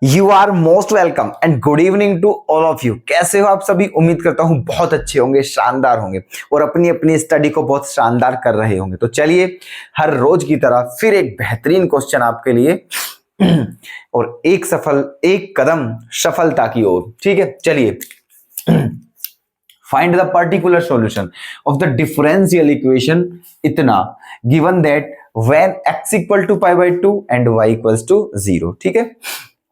You are most welcome and good evening to all of you. कैसे हो आप सभी? उम्मीद करता हूँ बहुत अच्छे होंगे, शानदार होंगे और अपनी अपनी स्टडी को बहुत शानदार कर रहे होंगे। तो चलिए हर रोज की तरह फिर एक बेहतरीन क्वेश्चन आपके लिए और एक कदम सफलता की ओर। ठीक है, चलिए find the particular solution of the differential equation इतना given that when x equal to pi by 2 and y equals to 0। ठीक है,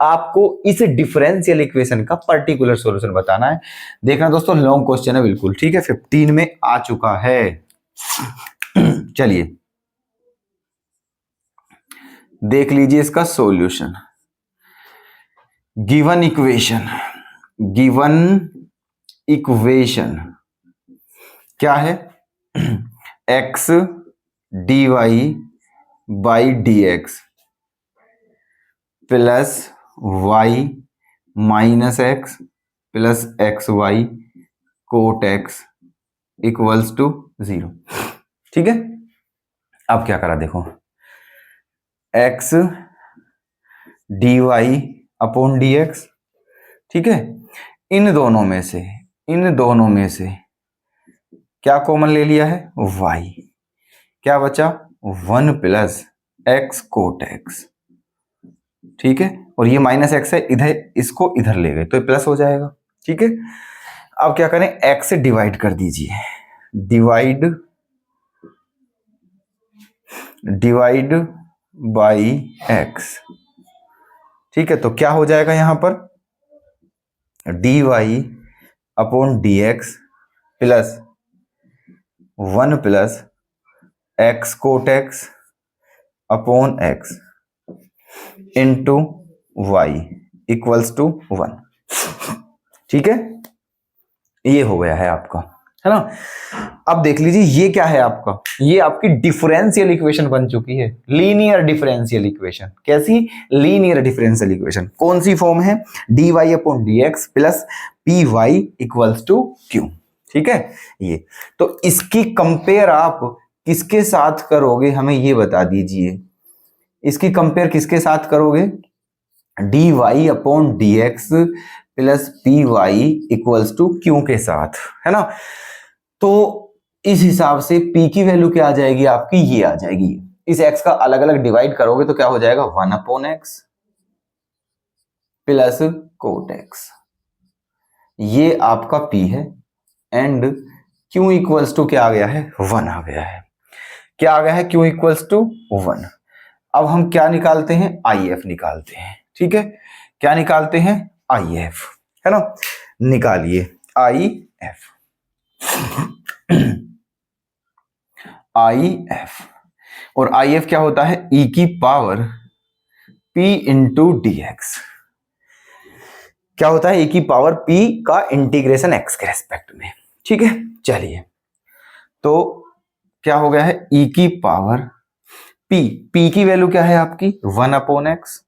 आपको इस डिफरेंशियल इक्वेशन का पर्टिकुलर सॉल्यूशन बताना है। देखना दोस्तों, लॉन्ग क्वेश्चन है बिल्कुल। ठीक है, 15 में आ चुका है। चलिए देख लीजिए इसका सॉल्यूशन। गिवन इक्वेशन क्या है? x dy by d x plus y minus x plus x y cot x equals to 0। ठीक है, अब क्या करा देखो, x d y upon d x. ठीक है, इन दोनों में से क्या कॉमन ले लिया है? y। क्या बचा? 1 प्लस एक्स कोट एक्स। ठीक है, और ये माइनस एक्स है, इधर इसको इधर ले गए तो ये प्लस हो जाएगा। ठीक है, अब क्या करें, एक्स से डिवाइड कर दीजिए। Divide by x. ठीक है, तो क्या हो जाएगा यहां पर? D y upon d x plus 1 plus x cot x upon x into y equals to 1। ठीक है, ये हो गया है आपका, है ना। अब देख लीजिए ये क्या है आपका, ये आपकी डिफरेंशियल इक्वेशन बन चुकी है, लीनियर डिफरेंशियल इक्वेशन। कैसी? Linear differential equation. कौन सी फॉर्म है? D y upon d x plus p y equals to q. ठीक है, ये तो इसकी कंपेयर आप किसके साथ करोगे, हमें ये बता दीजिए। इसकी कंपेयर किसके साथ करोगे? D y upon d x plus p y equals to q के साथ, है ना। तो इस हिसाब से p की वैल्यू क्या आ जाएगी आपकी? ये आ जाएगी। इस x का अलग अलग डिवाइड करोगे तो क्या हो जाएगा? 1 upon x plus cot x. ये आपका p है एंड q इक्वल्स टू क्या आ गया है? 1 आ गया है। क्या आ गया है? q equals to 1। अब हम क्या निकालते हैं? IF निकालते हैं। ठीक है, क्या निकालते हैं? IF, है ना। निकालिए IF। IF और IF क्या होता है? e की power p into d x. क्या होता है? e की पावर p का इंटीग्रेशन x के रेस्पेक्ट में। ठीक है, चलिए तो क्या हो गया है? e की पावर p की वैल्यू क्या है आपकी? 1 upon x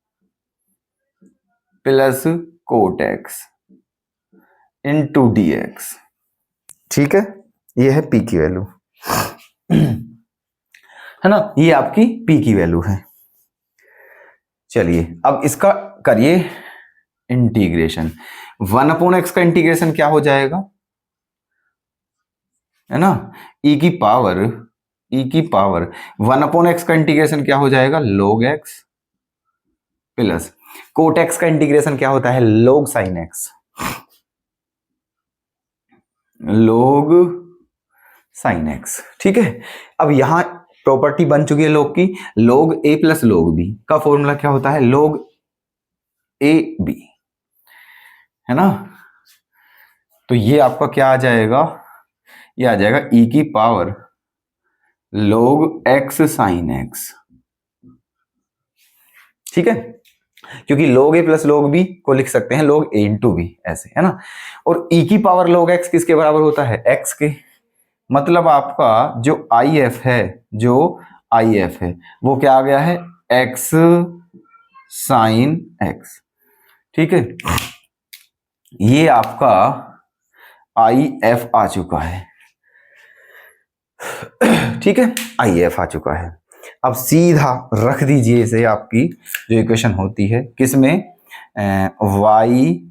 plus cot x into d x. ठीक है, ये है p की वैल्यू, है ना। ये आपकी p की वैल्यू है। चलिए अब इसका करिए इंटीग्रेशन। 1 अपॉन एक्स का इंटीग्रेशन क्या हो जाएगा, है ना? e की पावर 1 अपॉन एक्स का इंटीग्रेशन क्या हो जाएगा? log x plus cot x का इंटीग्रेशन क्या होता है? log sin x। log sin x। ठीक है, अब यहां प्रॉपर्टी बन चुकी है log की। log a plus log b का फॉर्मूला क्या होता है? log a b, है ना। तो ये आपका क्या आ जाएगा? ये आ जाएगा e की power log x sin x। ठीक है, क्योंकि log a plus log b को लिख सकते हैं log a इंटू b, ऐसे, है ना। और e की पावर log x किसके बराबर होता है? x के। मतलब आपका जो IF है वो क्या आ गया है? x sin x। ठीक है, ये आपका IF आ चुका है। ठीक है, IF आ चुका है। अब सीधा रख दीजिए इसे, आपकी जो इक्वेशन होती है किसमें? Y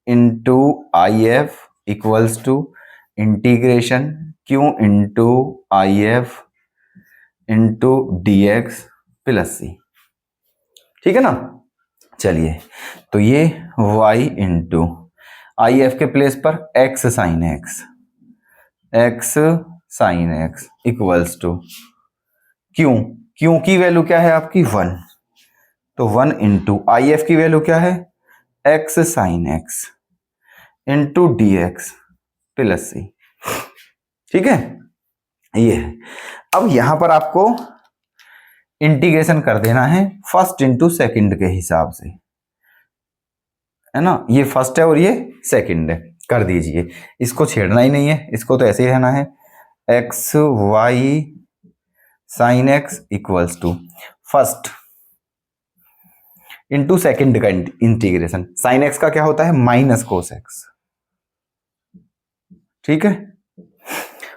into I F equals to integration Q into I F into d x plus C. ठीक है ना। चलिए, तो ये y इंटू आई एफ के प्लेस पर x sine x equals to Q की वैल्यू क्या है आपकी 1, तो 1 इंटू आई एफ की वैल्यू क्या है x sine x into d x plus C. ठीक है, ये है। अब यहां पर आपको इंटीग्रेशन कर देना है फर्स्ट इंटू सेकंड के हिसाब से, है ना। ये फर्स्ट है और ये सेकंड है, कर दीजिए। इसको छेड़ना ही नहीं है, इसको तो ऐसे ही रहना है। X y sine x equals to first into second का इंटीग्रेशन। साइन एक्स का क्या होता है माइनस कोस एक्स। ठीक है,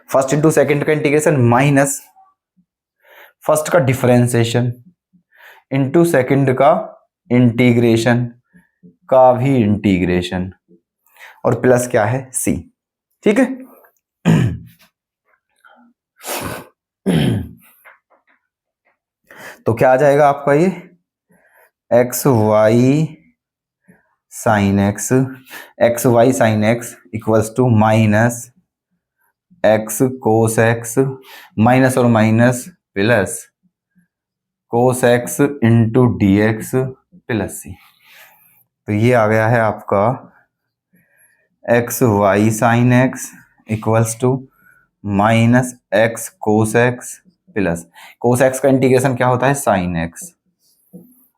फर्स्ट इंटू सेकंड का इंटीग्रेशन माइनस फर्स्ट का डिफरेंशिएशन इंटू सेकंड का इंटीग्रेशन का भी इंटीग्रेशन और प्लस क्या है सी। ठीक है, तो क्या आ जाएगा आपका ये x y sine x equals to minus x cos x, minus और minus plus cos x into d x plus C. तो ये आ गया है आपका x y sine x equals to minus x cos x plus cos x का integration क्या होता है साइन एक्स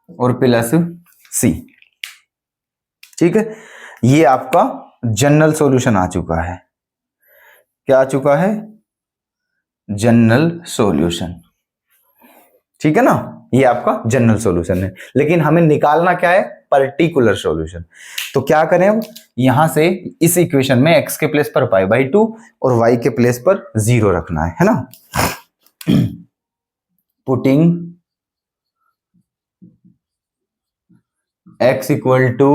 और प्लस सी। ठीक है, ये आपका जनरल सॉल्यूशन आ चुका है। क्या आ चुका है जनरल सॉल्यूशन। ठीक है ना, ये आपका जनरल सॉल्यूशन है। लेकिन हमें निकालना क्या है पर्टिकुलर सॉल्यूशन। तो क्या करें अब यहां से इस इक्वेशन में x के प्लेस पर π/2 और y के प्लेस पर 0 रखना है ना। Putting x equal to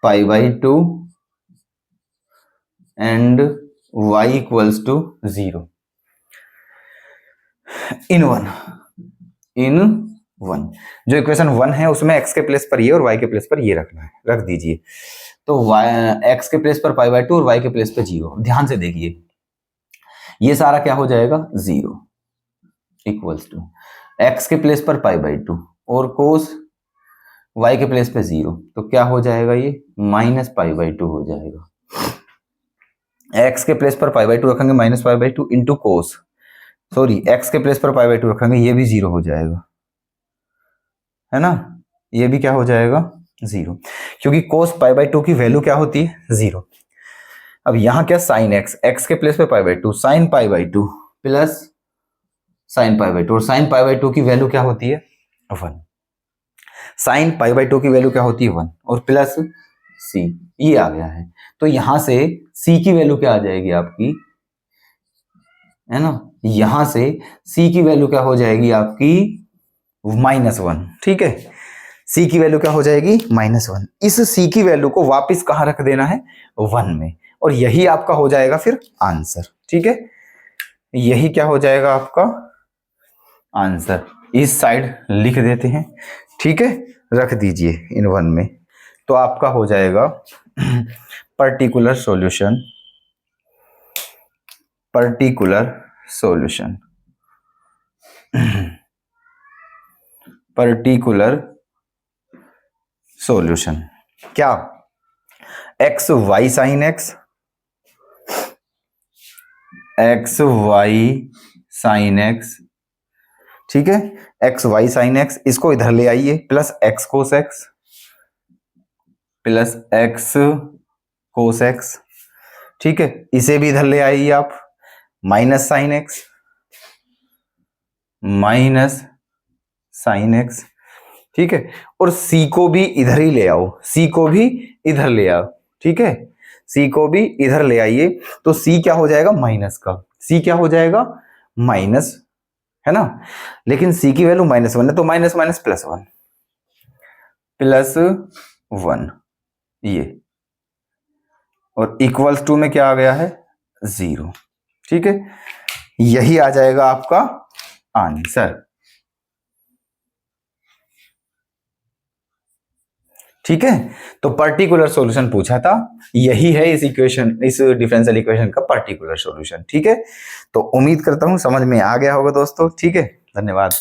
π/2 and y equals to 0 in one. जो इक्वेशन 1 है उसमें x के प्लेस पर ये और y के प्लेस पर ये रखना है, रख दीजिए। तो x के प्लेस पर π/2 और y के प्लेस पर 0। ध्यान से देखिए, ये सारा क्या हो जाएगा 0 इक्वल्स टू x के प्लेस पर π/2 और कोस y के प्लेस पे 0, तो क्या हो जाएगा ये माइनस π/2 हो जाएगा। x के प्लेस पर π/2 रखेंगे minus π/2 into cos, sorry x के प्लेस पर π/2 रखेंगे ये भी 0 हो जाएगा, है ना। ये भी क्या हो जाएगा 0, क्योंकि कोस π/2 की वैल्यू क्या होती है 0। अब यहां क्या साइन x के प्लेस पे π/2 साइन π/2 प्लस साइन π/2 और साइन π/2 की वैल्यू क्या होती है 1। साइन π/2 की वैल्यू क्या होती है 1 और प्लस c, ये आ गया है। तो यहां से c की वैल्यू क्या आ जाएगी आपकी, है ना। यहां से c की वैल्यू क्या हो जाएगी आपकी -1। ठीक है, c की वैल्यू क्या हो जाएगी -1। इस c की वैल्यू को वापस कहां रख देना है 1 में, और यही आपका हो जाएगा फिर आंसर। ठीक है, यही क्या हो जाएगा आपका आंसर। इस साइड लिख देते हैं, ठीक है, रख दीजिए इन 1 में। तो आपका हो जाएगा पर्टिकुलर सॉल्यूशन क्या एक्स वाई साइन एक्स, ठीक है, एक्स वाई साइन एक्स, इसको इधर ले आइए plus x cos x plus x cos x. ठीक है, इसे भी इधर ले आइए आप माइनस साइन एक्स, ठीक है, और c को भी इधर ही ले आओ, c को भी इधर ले आओ। ठीक है, c को भी इधर ले आइए, तो c क्या हो जाएगा माइनस का, c क्या हो जाएगा माइनस, है ना। लेकिन c की वैल्यू -1 है, तो माइनस माइनस +1 प्लस 1 ये, और इक्वल्स टू में क्या आ गया है 0। ठीक है, यही आ जाएगा आपका आंसर। ठीक है, तो पर्टिकुलर सॉल्यूशन पूछा था, यही है इस इक्वेशन, इस डिफरेंशियल इक्वेशन का पर्टिकुलर सॉल्यूशन। ठीक है, तो उम्मीद करता हूं समझ में आ गया होगा दोस्तों। ठीक है, धन्यवाद।